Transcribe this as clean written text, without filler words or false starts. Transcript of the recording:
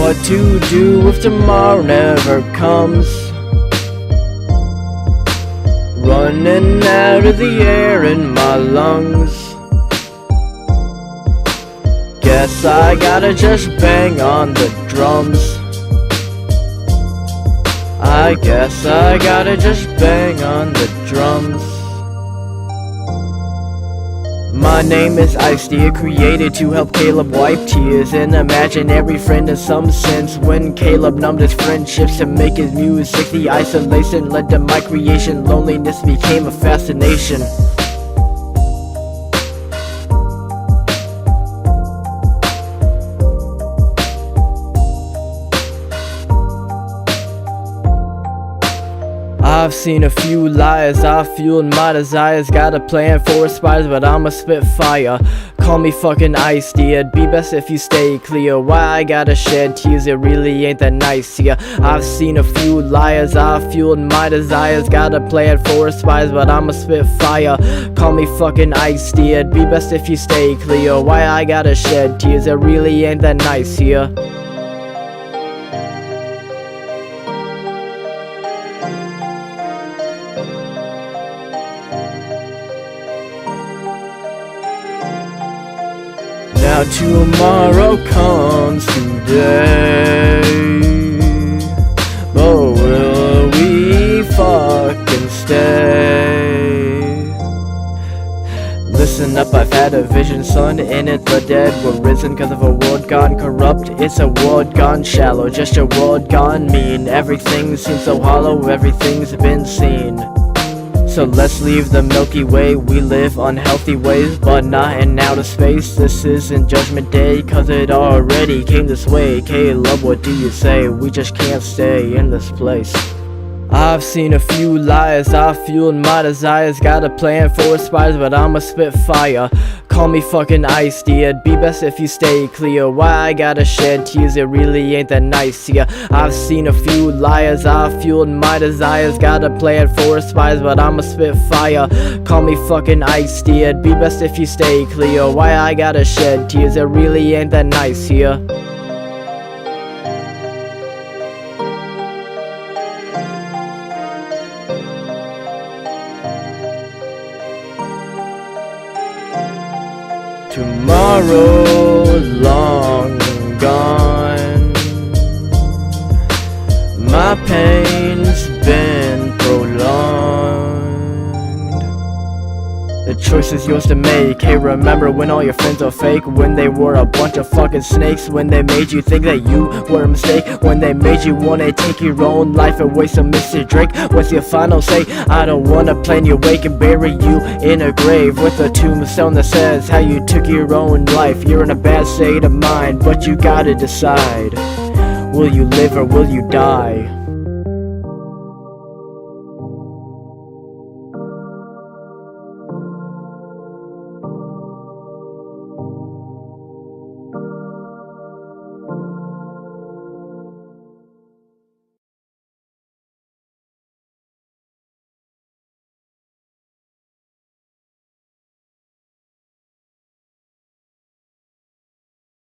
what to do if tomorrow never comes. Running out of the air in my lungs. Guess I gotta just bang on the drums. I guess I gotta just bang on the drums. My name is Ice-T, created to help Caleb wipe tears. An imaginary friend in some sense. When Caleb numbed his friendships to make his music, the isolation led to my creation. Loneliness became a fascination. I've seen a few liars, I've fueled my desires. Got a plan for aspires, but I'm a spitfire. Call me fucking Ice-T, it'd be best if you stay clear. Why I gotta shed tears, it really ain't that nice here. I've seen a few liars, I've fueled my desires. Got a plan for aspires, but I'm a spitfire. Call me fucking Ice-T, it'd be best if you stay clear. Why I gotta shed tears, it really ain't that nice here. Now tomorrow comes today, but will we fucking stay? Listen up, I've had a vision, son. In it the dead were risen cause of a world gone corrupt. It's a world gone shallow, just a world gone mean. Everything seems so hollow, everything's been seen. So let's leave the Milky Way. We live unhealthy ways, but not in outer space. This isn't Judgment Day, cause it already came this way. Caleb, what do you say? We just can't stay in this place. I've seen a few liars, I've fueled my desires. Got a plan for aspires, but I'm a spitfire. Call me fucking Ice-T, it'd be best if you stay clear. Why I gotta shed tears, it really ain't that nice here. I've seen a few liars, I've fueled my desires. Got a plan for aspires, but I'm a spitfire. Call me fucking Ice-T, it'd be best if you stay clear. Why I gotta shed tears, it really ain't that nice here. Tomorrow's long gone. My pain's been prolonged. The choice is yours to make. Hey, remember when all your friends are fake? When they were a bunch of fucking snakes? When they made you think that you were a mistake? When they made you wanna take your own life away? So Mr. Drake, what's your final say? I don't wanna plan your wake and bury you in a grave with a tombstone that says how you took your own life. You're in a bad state of mind, but you gotta decide. Will you live or will you die?